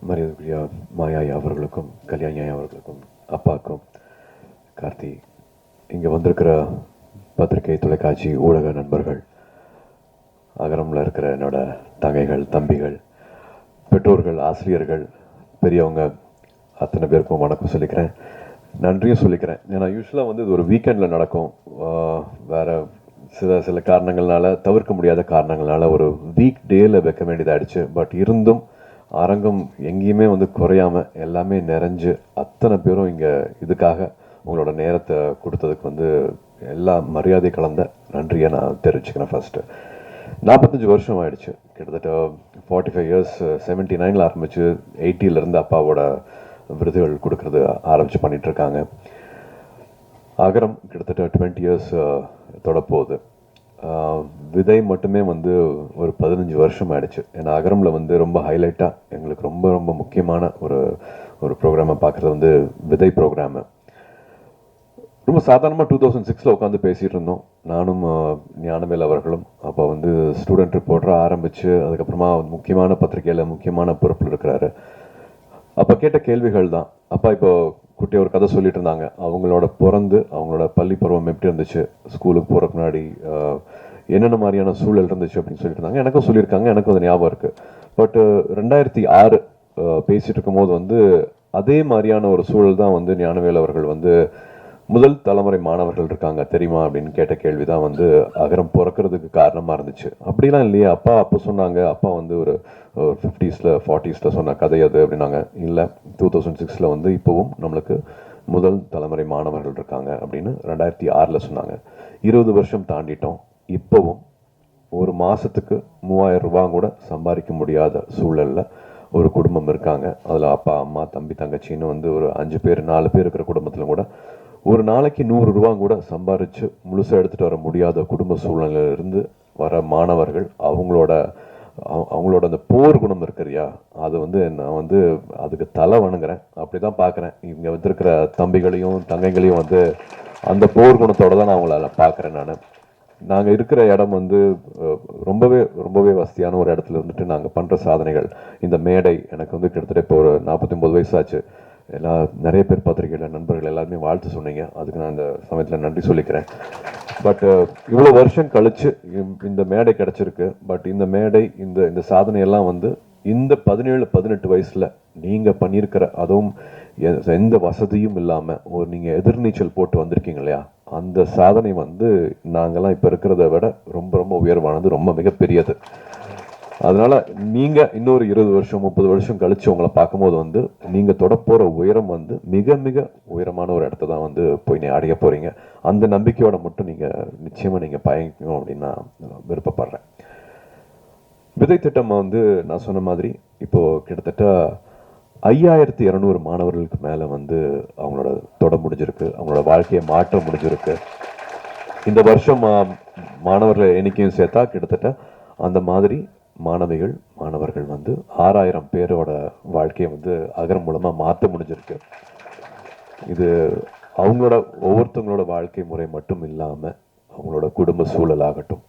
மரியாதைக்குரிய மாயாயா அவர்களுக்கும் கல்யாணியா அவர்களுக்கும் அப்பாவுக்கும் கார்த்தி, இங்கே வந்திருக்கிற பத்திரிகை தொலைக்காட்சி ஊடக நண்பர்கள், அகரமில் இருக்கிற என்னோட தங்கைகள் தம்பிகள், பெற்றோர்கள், ஆசிரியர்கள், பெரியவங்க அத்தனை பேருக்கும் வணக்கம் சொல்லிக்கிறேன், நன்றியும் சொல்லிக்கிறேன். ஏன்னா யூஸ்வலாக வந்து இது ஒரு வீக்கெண்டில் நடக்கும். வேறு சில காரணங்கள்னால, தவிர்க்க முடியாத காரணங்களால ஒரு வீக் டேயில் வைக்க வேண்டியதாகிடுச்சு. பட் இருந்தும் அரங்கம் எங்கேயுமே வந்து குறையாமல் எல்லாமே நிறைஞ்சு அத்தனை பேரும் இங்கே இதுக்காக உங்களோட நேரத்தை கொடுத்ததுக்கு வந்து எல்லா மரியாதை கலந்த நன்றியை நான் தெரிவிச்சுக்கிறேன். ஃபஸ்ட்டு 45 வருஷம் ஆயிடுச்சு, கிட்டத்தட்ட 45 இயர்ஸ். 79 ஆரம்பிச்சு 80 அப்பாவோட விருதுகள் கொடுக்கறது ஆரம்பித்து பண்ணிகிட்ருக்காங்க. அகரம் கிட்டத்தட்ட 20 இயர்ஸ் தொடப்போகுது. விதை மட்டுமே வந்து ஒரு 15 வருஷம் ஆயிடுச்சு. ஏன்னா அகரமில் வந்து ரொம்ப ஹைலைட்டாக எங்களுக்கு ரொம்ப ரொம்ப முக்கியமான ஒரு ப்ரோக்ராமை பார்க்குறது வந்து விதை ப்ரோக்ராமு. ரொம்ப சாதாரணமாக 2006 உட்காந்து பேசிகிட்டு இருந்தோம், நானும் ஞானவேல் அவர்களும். அப்போ வந்து ஸ்டூடெண்ட் ரிப்போர்ட்டராக ஆரம்பித்து அதுக்கப்புறமா முக்கியமான பத்திரிகையில் முக்கியமான பொறுப்பில் இருக்கிறாரு. அப்போ கேட்ட கேள்விகள் தான். அப்பா இப்போ குட்டியை ஒரு கதை சொல்லிட்டு இருந்தாங்க. அவங்களோட பிறந்து அவங்களோட பள்ளி பருவம் எப்படி இருந்துச்சு, ஸ்கூலுக்கு போகிறக்கு முன்னாடி என்னென்ன மாதிரியான சூழல் இருந்துச்சு அப்படின்னு சொல்லிட்டு இருந்தாங்க. எனக்கும் சொல்லியிருக்காங்க, எனக்கும் அது ஞாபகம் இருக்குது. பட் 2006 பேசிகிட்டு இருக்கும்போது வந்து அதே மாதிரியான ஒரு சூழல் தான் வந்து ஞானவேல் அவர்கள் வந்து முதல் தலைமுறை மாணவர்கள் இருக்காங்க தெரியுமா அப்படின்னு கேட்ட கேள்வி தான் வந்து அகரம் பிறக்கிறதுக்கு காரணமாக இருந்துச்சு. அப்படிலாம் இல்லையே அப்பா அப்போ சொன்னாங்க, அப்பா வந்து ஒரு 50s 40s சொன்ன கதை அது அப்படின்னாங்க. இல்லை, 2006 வந்து இப்போவும் நம்மளுக்கு முதல் தலைமுறை மாணவர்கள் இருக்காங்க அப்படின்னு 2006 சொன்னாங்க. 20 வருஷம் தாண்டிட்டோம். இப்போவும் ஒரு மாதத்துக்கு 3000 ரூபா கூட சம்பாதிக்க முடியாத சூழலில் ஒரு குடும்பம் இருக்காங்க. அதில் அப்பா அம்மா தம்பி தங்கச்சின்னு வந்து ஒரு 5 பேர் 4 பேர் இருக்கிற குடும்பத்தில் கூட ஒரு நாளைக்கு 100 ரூபா கூட சம்பாரித்து முழுசாக எடுத்துகிட்டு வர முடியாத குடும்ப சூழ்நிலையிலிருந்து வர மாணவர்கள் அவங்களோட அந்த போர் குணம் இருக்கிறியா, அது வந்து நான் வந்து அதுக்கு தலை வணங்குறேன். அப்படி தான் பார்க்குறேன். இங்கே வந்திருக்கிற தம்பிகளையும் தங்கைகளையும் வந்து அந்த போர் குணத்தோடு தான் நான் அவங்கள பார்க்குறேன். நாங்கள் இருக்கிற இடம் வந்து ரொம்பவே ரொம்பவே வசதியான ஒரு இடத்துல இருந்துட்டு நாங்கள் பண்ணுற சாதனைகள், இந்த மேடை எனக்கு வந்து கிட்டத்தட்ட இப்போ ஒரு 49 வயசாச்சு. நிறைய பேர் பத்திரிகையில் நண்பர்கள் எல்லாருமே வாழ்த்து சொன்னீங்க, அதுக்கு நான் இந்த சமயத்தில் நன்றி சொல்லிக்கிறேன். பட் இவ்வளோ வருஷம் கழிச்சு இந்த மேடை கிடச்சிருக்கு. பட் இந்த மேடை இந்த சாதனையெல்லாம் வந்து இந்த 17-18 வயசில் நீங்கள் பண்ணியிருக்கிற, அதுவும் எந்த வசதியும் இல்லாமல் நீங்கள் எதிர்நீச்சல் போட்டு வந்திருக்கீங்க இல்லையா, அந்த சாதனை வந்து நாங்கள்லாம் இப்போ இருக்கிறத விட ரொம்ப ரொம்ப உயர்வானது, ரொம்ப மிகப்பெரியது. அதனால நீங்கள் இன்னொரு 20 வருஷம் 30 வருஷம் கழிச்சு உங்களை பார்க்கும்போது வந்து நீங்கள் தொடப்போகிற உயரம் வந்து மிக மிக உயரமான ஒரு இடத்த தான் வந்து போய் அடைய போகிறீங்க. அந்த நம்பிக்கையோட மட்டும் நீங்கள் நிச்சயமாக நீங்கள் பயணிக்கணும் அப்படின்னு நான் விருப்பப்படுறேன். விதை திட்டம் வந்து நான் சொன்ன மாதிரி இப்போது கிட்டத்தட்ட 5200 மாணவர்களுக்கு மேலே வந்து அவங்களோட தொட முடிஞ்சிருக்கு, அவங்களோட வாழ்க்கையை மாற்ற முடிஞ்சிருக்கு. இந்த வருஷம் மாணவர்கள் எண்ணிக்கையும் சேர்த்தா கிட்டத்தட்ட அந்த மாதிரி மாணவர்கள் வந்து 6000 பேரோட வாழ்க்கையை வந்து அகரம் மூலமாக மாற்ற முடிஞ்சிருக்கு. இது அவங்களோட ஒவ்வொருத்தவங்களோட வாழ்க்கை முறை மட்டும் இல்லாமல் அவங்களோட குடும்ப சூழலாகட்டும்,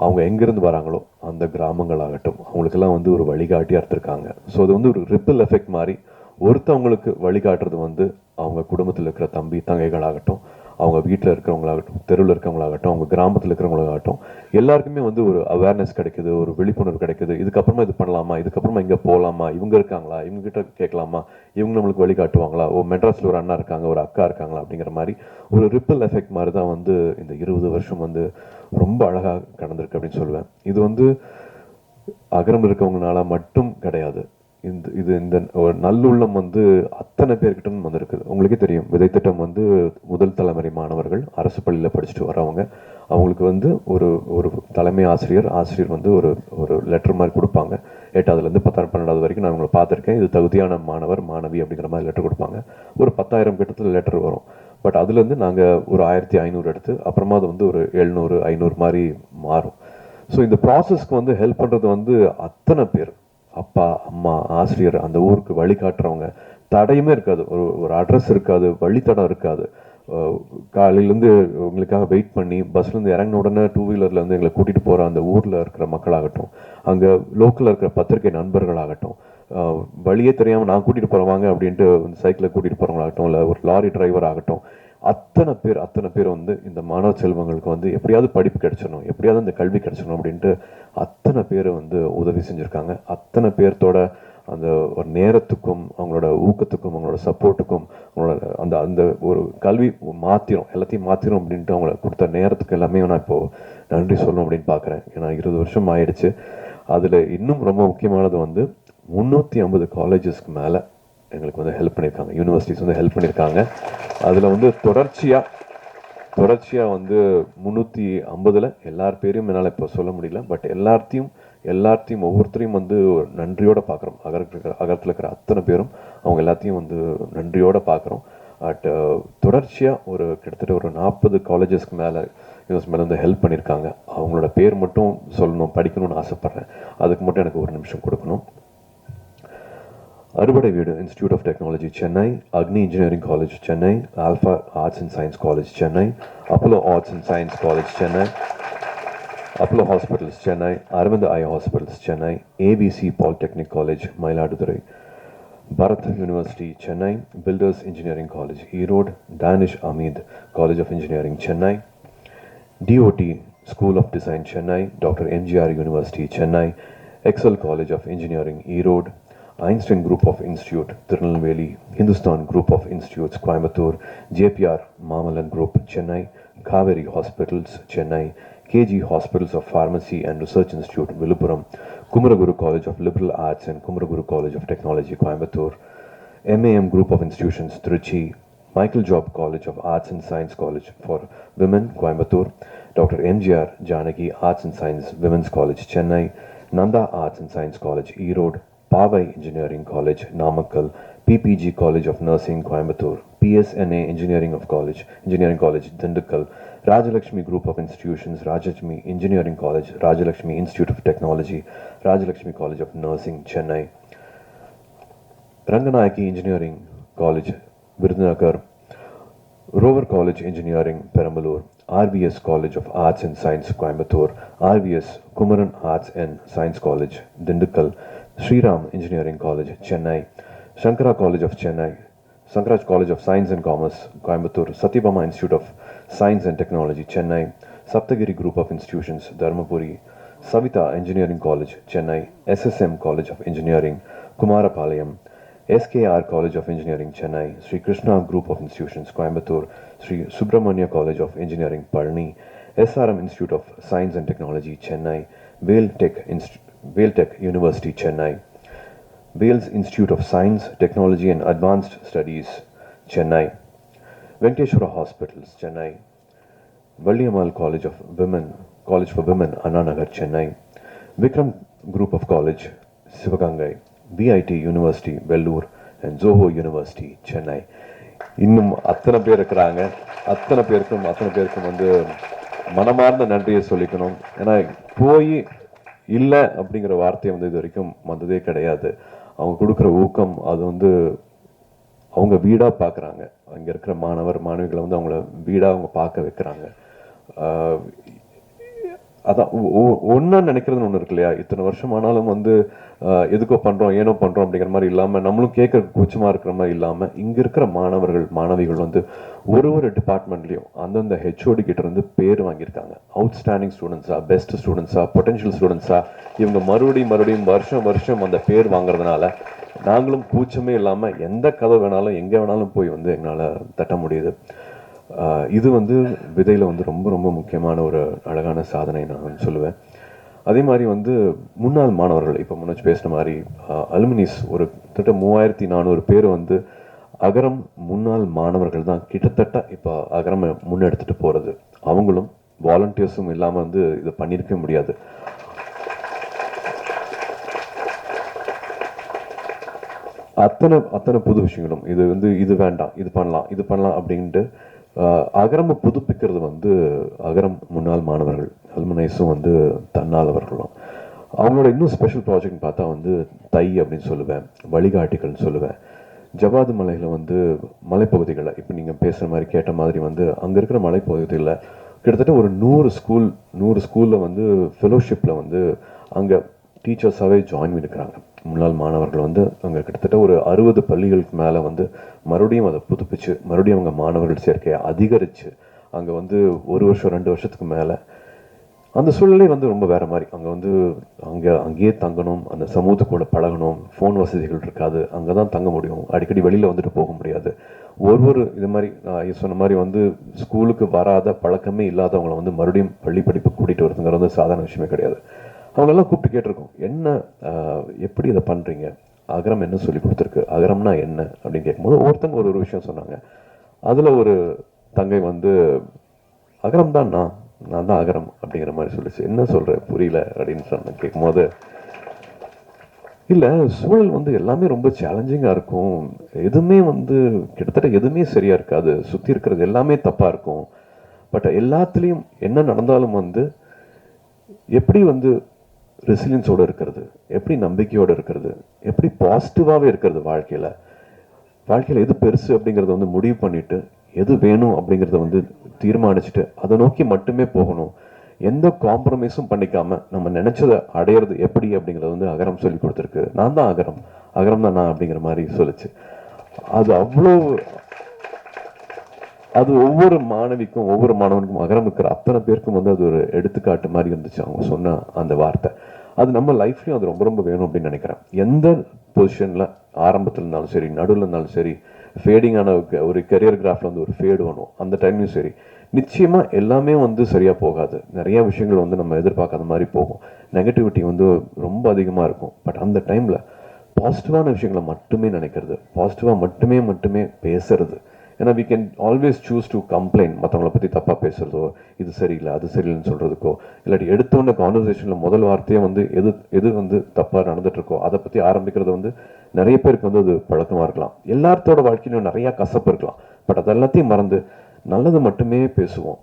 அவங்க எங்கேருந்து வராங்களோ அந்த கிராமங்களாகட்டும், அவங்களுக்கெல்லாம் வந்து ஒரு வழிகாட்டியாக இருந்திருக்காங்க. ஸோ அது வந்து ஒரு ரிப்பிள் எஃபெக்ட் மாதிரி ஒருத்தவங்களுக்கு வழிகாட்டுறது வந்து அவங்க குடும்பத்தில் இருக்கிற தம்பி தங்கைகளாகட்டும், அவங்க வீட்டில் இருக்கிறவங்களாகட்டும், தெருவில் இருக்கிறவங்களாகட்டும், அவங்க கிராமத்தில் இருக்கிறவங்களாகட்டும், எல்லாருக்குமே வந்து ஒரு அவேர்னஸ் கிடைக்குது, ஒரு விழிப்புணர்வு கிடைக்குது. இதுக்கப்புறமா இது பண்ணலாமா, இதுக்கப்புறமா இங்கே போகலாமா, இவங்க இருக்காங்களா, இவங்ககிட்ட கேட்கலாமா, இவங்க நம்மளுக்கு வழிகாட்டுவாங்களா, மெட்ராஸில் ஒரு அண்ணா இருக்காங்க, ஒரு அக்கா இருக்காங்களா அப்படிங்கிற மாதிரி ஒரு ரிப்பிள் எஃபெக்ட் மாதிரி தான் வந்து இந்த 20 வருஷம் வந்து ரொம்ப அழகாக கடந்திருக்கு அப்படின்னு சொல்லுவேன். இது வந்து அகரம் இருக்கவங்கனால மட்டும் கிடையாது. இந்த ஒரு நல்லுள்ளம் வந்து அத்தனை பேர்கிட்ட வந்திருக்குது. உங்களுக்கே தெரியும், விதை திட்டம் வந்து முதல் தலைமுறை மாணவர்கள் அரசு பள்ளியில் படிச்சுட்டு வரவங்க, அவங்களுக்கு வந்து ஒரு தலைமை ஆசிரியர் வந்து ஒரு லெட்டர் மாதிரி கொடுப்பாங்க. 8ஆவதுலேருந்து 10ஆவது 12ஆவது வரைக்கும் நான் உங்களை பார்த்துருக்கேன். இது தகுதியான மாணவர் மாணவி அப்படிங்கிற மாதிரி லெட்டர் கொடுப்பாங்க. ஒரு 10,000 கிட்டத்தில் லெட்டர் வரும். பட் அதுலேருந்து நாங்கள் ஒரு 1500 எடுத்து அப்புறமா அது வந்து ஒரு 700 500 மாதிரி மாறும். ஸோ இந்த ப்ராசஸ்க்கு வந்து ஹெல்ப் பண்ணுறது வந்து அத்தனை பேர், அப்பா அம்மா ஆசிரியர், அந்த ஊருக்கு வழிகாட்டுறவங்க, தடையுமே இருக்காது, ஒரு அட்ரஸ் இருக்காது, வழித்தடம் இருக்காது. காலையிலேருந்து உங்களுக்காக வெயிட் பண்ணி பஸ்லேருந்து இறங்கின உடனே 2 வீலரில் வந்து எங்களை கூட்டிகிட்டு போகிற அந்த ஊரில் இருக்கிற மக்களாகட்டும், அங்கே லோக்கலில் இருக்கிற பத்திரிகை நண்பர்களாகட்டும், வழியே தெரியாமல் நான் கூட்டிகிட்டு போகிறவாங்க அப்படின்ட்டு சைக்கிளில் கூட்டிகிட்டு போகிறவங்களாகட்டும், இல்லை ஒரு லாரி டிரைவர் ஆகட்டும், அத்தனை பேர் வந்து இந்த மாணவ செல்வங்களுக்கு வந்து எப்படியாவது படிப்பு கிடைச்சிடணும், எப்படியாவது இந்த கல்வி கிடைச்சிடணும் அப்படின்ட்டு அத்தனை பேர் வந்து உதவி செஞ்சுருக்காங்க. அத்தனை பேர்த்தோட அந்த ஒரு நேரத்துக்கும் அவங்களோட ஊக்கத்துக்கும் அவங்களோட சப்போர்ட்டுக்கும் அவங்களோட அந்த அந்த ஒரு கல்வி எல்லாத்தையும் மாற்றிடும் அப்படின்ட்டு அவங்கள கொடுத்த நேரத்துக்கு எல்லாமே நான் இப்போது நன்றி சொல்லணும் அப்படின்னு பார்க்குறேன். ஏன்னா 20 வருஷம் ஆயிடுச்சு. அதில் இன்னும் ரொம்ப முக்கியமானது வந்து 350 காலேஜஸ்க்கு மேலே எங்களுக்கு வந்து ஹெல்ப் பண்ணியிருக்காங்க, யூனிவர்சிட்டிஸ் வந்து ஹெல்ப் பண்ணியிருக்காங்க. அதில் வந்து தொடர்ச்சியாக வந்து 350 எல்லார் பேரையும் என்னால் இப்போ சொல்ல முடியல. பட் எல்லாத்தையும் ஒவ்வொருத்தரையும் வந்து நன்றியோடு பார்க்குறோம். அகரத்தில் இருக்கிற அத்தனை பேரும் அவங்க எல்லாத்தையும் வந்து நன்றியோடு பார்க்குறோம். பட் தொடர்ச்சியாக கிட்டத்தட்ட ஒரு 40 காலேஜஸ்க்கு மேலே வந்து ஹெல்ப் பண்ணியிருக்காங்க. அவங்களோட பேர் மட்டும் சொல்லணும், படிக்கணும்னு ஆசைப்பட்றேன். அதுக்கு மட்டும் எனக்கு ஒரு நிமிஷம் கொடுக்கணும். அறுபடை வீடு institute of technology Chennai, Agni engineering college Chennai, Alpha Arts and Science College Chennai, Apollo Arts and Science College Chennai, Apollo Hospitals Chennai, Aravind eye hospitals Chennai, ABC polytechnic college Mayiladuthurai, Bharath university Chennai, builders engineering college Erode, Danish Ameeth college of engineering Chennai, DOT school of design Chennai, doctor MGR university Chennai, Excel college of engineering Erode, Einstein Group of Institute, Tirunelveli, Hindustan Group of Institutes, Coimbatore, JPR Mamalan Group, Chennai, Kaveri Hospitals, Chennai, KG Hospitals of Pharmacy and Research Institute, Viluppuram, Kumaraguru College of Liberal Arts and Kumaraguru College of Technology, Coimbatore, MAM Group of Institutions, Trichy, Michael Job College of Arts and Science College for Women, Coimbatore, Dr. MGR Janaki Arts and Science Women's College, Chennai, Nanda Arts and Science College, Erode, Pavai Engineering College, Namakkal, PPG College of Nursing, Coimbatore, PSNA Engineering College, Dindigul, Rajalakshmi Group of Institutions, Rajalakshmi Engineering College, Rajalakshmi Institute of Technology, Rajalakshmi College of Nursing, Chennai, Ranganayaki Engineering College, Virudhunagar, Rover College Engineering, Perambalur, RVS College of Arts and Science, Coimbatore, RVS Kumaran Arts and Science College, Dindigul, Sriram Engineering College, Chennai, Shankara College of Chennai, Shankaraj College of Science and Commerce, Coimbatore, Satyabama Institute of Science and Technology, Chennai, Saptagiri Group of Institutions, Dharmapuri, Savita Engineering College, Chennai, SSM College of Engineering, Kumarapalayam, SKR College of Engineering, Chennai, Sri Krishna Group of Institutions, Coimbatore, Sri Subramania College of Engineering, Palani, SRM Institute of Science and Technology, Chennai, Vailtech University, Chennai, Wales Institute of Science, Technology and Advanced Studies, Chennai, Venkateshwara Hospitals, Chennai, Valliammal College for Women, Anna Nagar, Chennai, Vikram Group of College, Sivagangai, BIT University, Vellore, and Zoho University, Chennai. இன்னும் அத்தனை பேர் இருக்கிறாங்க. அத்தனை பேருக்கும் வந்து மனமார்ந்த நன்றியை சொல்லிக்கணும். ஏன்னா போய் இல்லை அப்படிங்கிற வார்த்தையை வந்து இது வரைக்கும் வந்ததே கிடையாது. அவங்க கொடுக்குற ஊக்கம் அது வந்து அவங்க வீடாக பார்க்குறாங்க. அங்கே இருக்கிற மாணவிகளை வந்து அவங்கள வீடாக அவங்க பார்க்க வைக்கிறாங்க. அதான் ஒன்றா நினைக்கிறதுன்னு ஒன்று இருக்கு இல்லையா? இத்தனை வருஷம் ஆனாலும் வந்து எதுக்கோ பண்ணுறோம், ஏனோ பண்ணுறோம் அப்படிங்கிற மாதிரி இல்லாமல், நம்மளும் கேட்க கூச்சமாக இருக்கிற மாதிரி இல்லாமல், இங்கே இருக்கிற மாணவிகள் வந்து ஒரு டிபார்ட்மெண்ட்லேயும் அந்தந்த ஹெச்ஓடி கிட்ட இருந்து பேர் வாங்கியிருக்காங்க. அவுட்ஸ்டாண்டிங் ஸ்டூடெண்ட்ஸா, பெஸ்ட் ஸ்டூடெண்ட்ஸா, பொட்டன்ஷியல் ஸ்டூடெண்ட்ஸா, இவங்க மறுபடியும் வருஷம் அந்த பேர் வாங்குறதுனால நாங்களும் கூச்சமே இல்லாமல் எந்த கதை வேணாலும் எங்கே வேணாலும் போய் வந்து எங்களால் தட்ட முடியுது. இது வந்து விதையில் வந்து ரொம்ப ரொம்ப முக்கியமான ஒரு அழகான சாதனை நான் சொல்லுவேன். அதே மாதிரி வந்து முன்னாள் மாணவர்கள், இப்போ முன்னாடி பேசின மாதிரி அலுமினிஸ் ஒரு கிட்டத்தட்ட 3400 பேர் வந்து அகரம் முன்னாள் மாணவர்கள் தான் கிட்டத்தட்ட இப்போ அகரம் முன்னெடுத்துட்டு போகிறது. அவங்களும் வாலண்டியர்ஸும் இல்லாமல் வந்து இதை பண்ணியிருக்க முடியாது. அத்தனை புது விஷயங்களும் இது வேண்டாம், இது பண்ணலாம் அப்படின்ட்டு அகரம் புதுப்பிக்கிறது வந்து அகரம் முன்னாள் மாணவர்கள், அலுமினைஸும் வந்து தன்னாளவர்களும். அவங்களோட இன்னும் ஸ்பெஷல் ப்ராஜெக்ட்னு பார்த்தா வந்து தை அப்படின்னு சொல்லுவேன், வழிகாட்டிகள்னு சொல்லுவேன். ஜவாது மலையில் வந்து மலைப்பகுதிகளை இப்போ நீங்கள் பேசுகிற மாதிரி கேட்ட மாதிரி வந்து அங்கே இருக்கிற மலைப்பகுதிகளில் கிட்டத்தட்ட ஒரு 100 ஸ்கூலில் வந்து ஃபெலோஷிப்பில் வந்து அங்கே டீச்சர்ஸாகவே ஜாயின் பண்ணியிருக்கிறாங்க. முன்னாள் மாணவர்கள் வந்து அங்கே கிட்டத்தட்ட ஒரு 60 பள்ளிகளுக்கு மேலே வந்து மறுபடியும் அதை புதுப்பிச்சு மறுபடியும் அவங்க மாணவர்கள் சேர்க்கையை அதிகரித்து அங்கே வந்து 1 வருஷம் 2 வருஷத்துக்கு மேலே அந்த சூழ்நிலை வந்து ரொம்ப வேறு மாதிரி. அங்கே வந்து அங்கேயே தங்கணும், அந்த சமூகத்துக்கூட பழகணும், ஃபோன் வசதிகள் இருக்காது, அங்கே தான் தங்க முடியும், அடிக்கடி வெளியில் வந்துட்டு போக முடியாது. இது மாதிரி நான் சொன்ன மாதிரி வந்து ஸ்கூலுக்கு வராத பழக்கமே இல்லாதவங்களை வந்து மறுபடியும் பள்ளி படிப்பு கூட்டிகிட்டு வருதுங்கிறது வந்து சாதாரண விஷயமே கிடையாது. அவங்கெல்லாம் கூப்பிட்டு கேட்டிருக்கோம், என்ன எப்படி இதை பண்ணுறீங்க, அகரம் என்ன சொல்லி கொடுத்துருக்கு, அகரம்னா என்ன அப்படின்னு கேட்கும்போது ஒவ்வொருத்தங்க ஒரு விஷயம் சொன்னாங்க. அதில் ஒரு தங்கை வந்து அகரம் தான் நான் தான் அகரம் அப்படிங்கிற மாதிரி சொல்லிச்சு. என்ன சொல்கிறேன் புரியல அப்படின்னு சொன்னேன். கேட்கும்போது இல்லை, சூழல் வந்து எல்லாமே ரொம்ப சேலஞ்சிங்காக இருக்கும், எதுவுமே வந்து கிட்டத்தட்ட எதுவுமே சரியாக இருக்காது, சுற்றி இருக்கிறது எல்லாமே தப்பாக இருக்கும், பட் எல்லாத்துலேயும் என்ன நடந்தாலும் வந்து எப்படி வந்து ரெசிலியன்ஸோடு இருக்கிறது, எப்படி நம்பிக்கையோடு இருக்கிறது, எப்படி பாசிட்டிவாகவே இருக்கிறது, வாழ்க்கையில் எது பெருசு அப்படிங்கிறத வந்து முடிவு பண்ணிவிட்டு எது வேணும் அப்படிங்கிறத வந்து தீர்மானிச்சுட்டு அதை நோக்கி மட்டுமே போகணும், எந்த காம்ப்ரமைஸும் பண்ணிக்காம நம்ம நினைச்சதை அடையிறது எப்படி அப்படிங்கிறத வந்து அகரம் சொல்லி கொடுத்துருக்கு. நான் தான் அகரம் தான் நான் அப்படிங்கிற மாதிரி சொல்லிச்சு. அது ஒவ்வொரு மாணவிக்கும் ஒவ்வொரு மாணவனுக்கும் அகரம் இருக்கிற அத்தனை பேருக்கும் வந்து அது ஒரு எடுத்துக்காட்டு மாதிரி இருந்துச்சு அவங்க சொன்ன அந்த வார்த்தை. அது நம்ம லைஃப்லையும் அது ரொம்ப ரொம்ப வேணும் அப்படின்னு நினைக்கிறேன். எந்த பொசிஷனில் ஆரம்பத்தில் இருந்தாலும் சரி, நடுவில் இருந்தாலும் சரி, ஃபேடிங்கான ஒரு கரியர் கிராஃபில் வந்து ஒரு ஃபேடு வேணும், அந்த டைம்லையும் சரி, நிச்சயமாக எல்லாமே வந்து சரியாக போகாது, நிறையா விஷயங்கள் வந்து நம்ம எதிர்பார்க்காத மாதிரி போகும், நெகட்டிவிட்டி வந்து ரொம்ப அதிகமாக இருக்கும். பட் அந்த டைமில் பாசிட்டிவான விஷயங்களை மட்டுமே நினைக்கிறது, பாசிட்டிவாக மட்டுமே பேசுறது. ஏன்னா we can always choose to complaint, மற்றவங்களை பற்றி தப்பாக பேசுகிறதோ, இது சரியில்லை அது சரியில்லைன்னு சொல்கிறதுக்கோ, இல்லாட்டி எடுத்தோன்ன கான்வர்சேஷனில் முதல் வார்த்தையே வந்து எது வந்து தப்பாக நடந்துகிட்ருக்கோ அதை பற்றி ஆரம்பிக்கிறது வந்து நிறைய பேருக்கு வந்து அது பழக்கமாக இருக்கலாம். எல்லாத்தோட வாழ்க்கையிலும் நிறையா கசப்பு இருக்கலாம், பட் அது எல்லாத்தையும் மறந்து நல்லது மட்டுமே பேசுவோம்,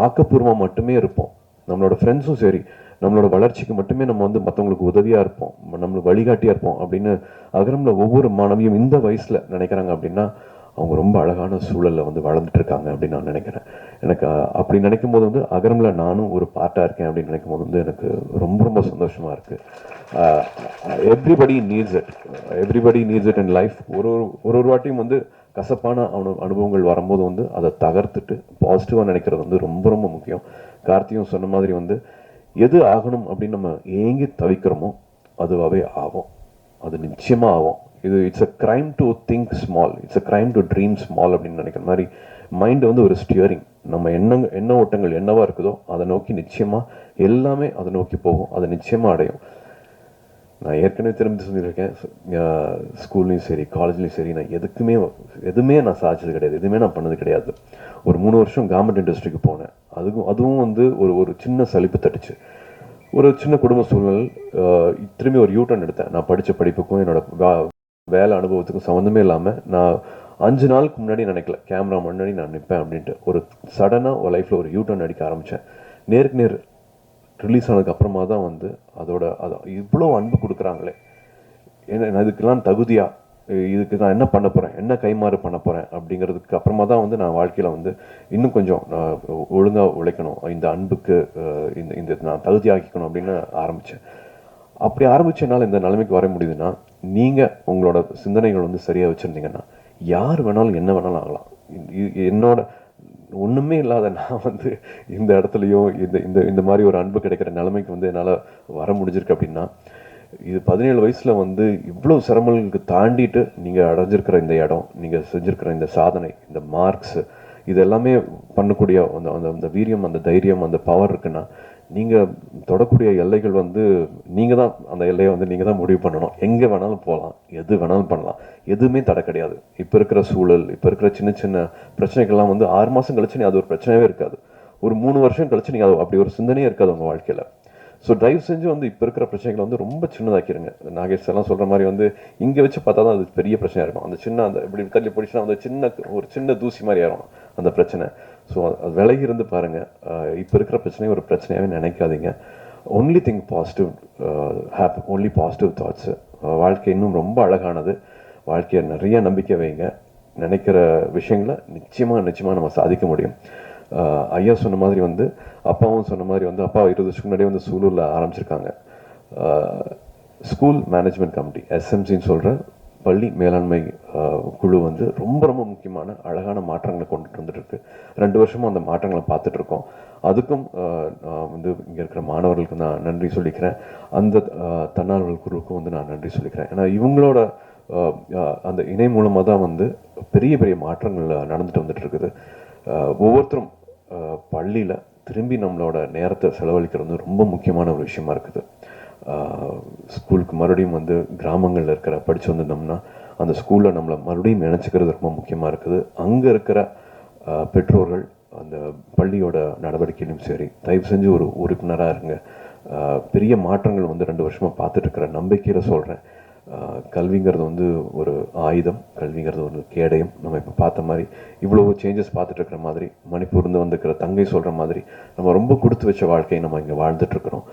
ஆக்கப்பூர்வமாக மட்டுமே இருப்போம். நம்மளோட ஃப்ரெண்ட்ஸும் சரி, நம்மளோட வளர்ச்சிக்கு மட்டுமே நம்ம வந்து மற்றவங்களுக்கு உதவியாக இருப்போம், நம்மளுக்கு வழிகாட்டியாக இருப்போம் அப்படின்னு அகரமில் ஒவ்வொரு மாணவியும் இந்த வயசில் நினைக்கிறாங்க அப்படின்னா அவங்க ரொம்ப அழகான சூழலில் வந்து வளர்ந்துட்டு இருக்காங்க அப்படின்னு நான் நினைக்கிறேன். எனக்கு அப்படி நினைக்கும் போது வந்து அகரமில் நானும் ஒரு பார்ட்டாக இருக்கேன் அப்படின்னு நினைக்கும் போது வந்து எனக்கு ரொம்ப ரொம்ப சந்தோஷமாக இருக்குது. Everybody needs it in life. ஒரு வாட்டியும் வந்து கசப்பான அனுபவங்கள் வரும்போது வந்து அதை தகர்த்துட்டு பாசிட்டிவாக நினைக்கிறது வந்து ரொம்ப ரொம்ப முக்கியம். கார்த்தியும் சொன்ன மாதிரி வந்து எது ஆகணும் அப்படின்னு நம்ம ஏங்கி தவிக்கிறோமோ அதுவாகவே ஆகும், அது நிச்சயமாக ஆகும். It's a crime to think small, it's a crime to dream small அப்படின்னு நினைக்கிற மாதிரி மைண்டு வந்து ஒரு ஸ்டியரிங். நம்ம எண்ண ஓட்டங்கள் என்னவா இருக்குதோ அதை நோக்கி நிச்சயமாக எல்லாமே அதை நோக்கி போகும், அதை நிச்சயமாக அடையும். நான் ஏற்கனவே திரும்பி சொல்லியிருக்கேன், ஸ்கூல்லையும் சரி காலேஜ்லையும் சரி நான் எதுவுமே நான் சாதிச்சது கிடையாது, எதுவுமே நான் பண்ணது கிடையாது. ஒரு 3 வருஷம் கவர்மெண்ட் இண்டஸ்ட்ரிக்கு போனேன், அதுவும் வந்து ஒரு சின்ன சலிப்பு தட்டுச்சு. ஒரு சின்ன குடும்ப சூழ்நிலை, திரும்பி ஒரு யூட்டர்ன் எடுத்தேன். நான் படித்த படிப்புக்கும் என்னோட வேலை அனுபவத்துக்கும் சம்மந்தமே இல்லாமல் நான் 5 நாளுக்கு முன்னாடி நினைக்கல கேமரா முன்னாடி நான் நிற்பேன் அப்படின்ட்டு. ஒரு சடனாக ஒரு லைஃப்பில் ஒரு யூட்டர்ன் அடிக்க ஆரம்பித்தேன். நேருக்கு நேர் ரிலீஸ் ஆனதுக்கு அப்புறமா தான் வந்து அது இவ்வளோ அன்பு கொடுக்குறாங்களே, ஏன்னா இதுக்கெல்லாம் தகுதியா, இதுக்கு நான் என்ன பண்ண போகிறேன், என்ன கைமாறு பண்ண போகிறேன் அப்படிங்கிறதுக்கு அப்புறமா தான் வந்து நான் வாழ்க்கையில் வந்து இன்னும் கொஞ்சம் ஒழுங்காக உழைக்கணும், இந்த அன்புக்கு இந்த நான் தகுதியாக்கிக்கணும் அப்படின்னு ஆரம்பித்தேன். அப்படி ஆரம்பிச்சனால இந்த நிலைமைக்கு வர முடியுதுன்னா நீங்கள் உங்களோட சிந்தனைகள் வந்து சரியாக வச்சுருந்தீங்கன்னா யார் வேணாலும் என்ன வேணாலும் ஆகலாம். என்னோட ஒன்றுமே இல்லாத நான் வந்து இந்த இடத்துலையும் இந்த மாதிரி ஒரு அன்பு கிடைக்கிற நிலைமைக்கு வந்து என்னால் வர முடிஞ்சிருக்கு அப்படின்னா, இது 17 வயசில் வந்து இவ்வளோ சிரமங்களுக்கு தாண்டிட்டு நீங்கள் அடைஞ்சிருக்கிற இந்த இடம், நீங்கள் செஞ்சுருக்கிற இந்த சாதனை, இந்த மார்க்ஸு, இது எல்லாமே பண்ணக்கூடிய அந்த வீரியம், அந்த தைரியம், அந்த பவர் இருக்குன்னா நீங்கள் தொடக்கூடிய எல்லைகள் வந்து நீங்கள் தான் அந்த எல்லையை வந்து நீங்கள் தான் முடிவு பண்ணணும். எங்கே வேணாலும் போகலாம், எது வேணாலும் பண்ணலாம், எதுவுமே தடை கிடையாது. இப்போ இருக்கிற சூழல், இப்போ இருக்கிற சின்ன சின்ன பிரச்சனைகள்லாம் வந்து 6 மாதம் கழிச்சு நீ அது ஒரு பிரச்சனையே இருக்காது, ஒரு 3 வருஷம் கழிச்சு நீங்கள் அது அப்படி ஒரு சிந்தனையே இருக்காது உங்கள் வாழ்க்கையில். ஸோ தயவு செஞ்சு வந்து இப்போ இருக்கிற பிரச்சனைகளை வந்து ரொம்ப சின்னதாக்கிடுங்க. நாகேஷ் எல்லாம் சொல்கிற மாதிரி வந்து இங்கே வச்சு பார்த்தா தான் அது பெரிய பிரச்சனையாக இருக்கும். அந்த இப்படி தள்ளி போயிடுச்சுன்னா அந்த ஒரு சின்ன தூசி மாதிரி ஆயிரும் அந்த பிரச்சனை. ஸோ அது விலகி இருந்து பாருங்கள். இப்போ இருக்கிற பிரச்சனையை ஒரு பிரச்சனையாகவே நினைக்காதீங்க. Only think positive, only positive thoughts. வாழ்க்கை இன்னும் ரொம்ப அழகானது. வாழ்க்கையை நிறைய நம்பிக்கை வைங்க. நினைக்கிற விஷயங்களை நிச்சயமாக நம்ம சாதிக்க முடியும். ஐயா சொன்ன மாதிரி வந்து அப்பாவும் சொன்ன மாதிரி வந்து அப்பா 20 வருஷத்துக்கு முன்னாடியே வந்து சூலூரில் ஆரம்பிச்சிருக்காங்க. ஸ்கூல் மேனேஜ்மெண்ட் கமிட்டி எஸ்எம்சின்னு சொல்கிற பள்ளி மேலாண்மை குழு வந்து ரொம்ப ரொம்ப முக்கியமான அழகான மாற்றங்களை கொண்டுட்டு வந்துட்டுருக்கு. 2 வருஷமும் அந்த மாற்றங்களை பார்த்துட்ருக்கோம். அதுக்கும் நான் வந்து இங்கே இருக்கிற மாணவர்களுக்கு நான் நன்றி சொல்லிக்கிறேன். அந்த தன்னார்வல் குழுவுக்கும் வந்து நான் நன்றி சொல்லிக்கிறேன். ஏன்னா இவங்களோட அந்த இணை மூலமாக தான் வந்து பெரிய பெரிய மாற்றங்கள் நடந்துட்டு வந்துட்டு இருக்குது. ஒவ்வொருத்தரும் பள்ளியில் திரும்பி நம்மளோட நேரத்தை செலவழிக்கிறது வந்து ரொம்ப முக்கியமான ஒரு விஷயமா இருக்குது. ஸ்கூலுக்கு மறுபடியும் வந்து கிராமங்களில் இருக்கிற படித்து வந்திருந்தோம்னா அந்த ஸ்கூலில் நம்மளை மறுபடியும் நினச்சிக்கிறது ரொம்ப முக்கியமாக இருக்குது. அங்கே இருக்கிற பெற்றோர்கள் அந்த பள்ளியோட நடவடிக்கையிலும் சரி தயவு செஞ்சு ஒரு உறுப்பினராக இருங்க. பெரிய மாற்றங்கள் வந்து 2 வருஷமாக பார்த்துட்ருக்கிற நம்பிக்கையில் சொல்கிறேன். கல்விங்கிறது வந்து ஒரு ஆயுதம், கல்விங்கிறது ஒரு கேடயம். நம்ம இப்போ பார்த்த மாதிரி இவ்வளோ சேஞ்சஸ் பார்த்துட்ருக்கிற மாதிரி மணிப்பூர்ந்து வந்துருக்கிற தங்கை சொல்கிற மாதிரி நம்ம ரொம்ப கொடுத்து வச்ச வாழ்க்கையை நம்ம இங்கே வாழ்ந்துட்டுருக்குறோம்.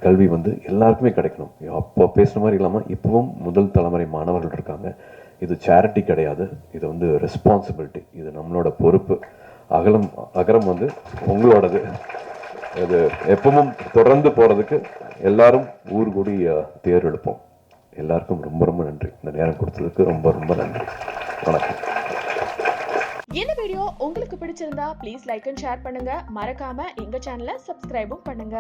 கல்வி வந்து எல்லாருக்குமே கிடைக்கணும். அப்போ பேசுகிற மாதிரி இல்லாமல் இப்போவும் முதல் தலைமுறை மாணவர்கள் இருக்காங்க. இது சேரிட்டி கிடையாது, இது வந்து ரெஸ்பான்சிபிலிட்டி, இது நம்மளோட பொறுப்பு. அகரம் வந்து உங்களோடது. இது எப்பவும் தொடர்ந்து போகிறதுக்கு எல்லாரும் ஊர் கூடி தேர் எடுப்போம். எல்லாருக்கும் ரொம்ப ரொம்ப நன்றி. இந்த நேரம் கொடுத்ததுக்கு ரொம்ப ரொம்ப நன்றி. வணக்கம். இந்த வீடியோ உங்களுக்கு பிடிச்சிருந்தா ப்ளீஸ் லைக் அண்ட் ஷேர் பண்ணுங்க. மறக்காம எங்க சேனலை சப்ஸ்கிரைபும் பண்ணுங்க.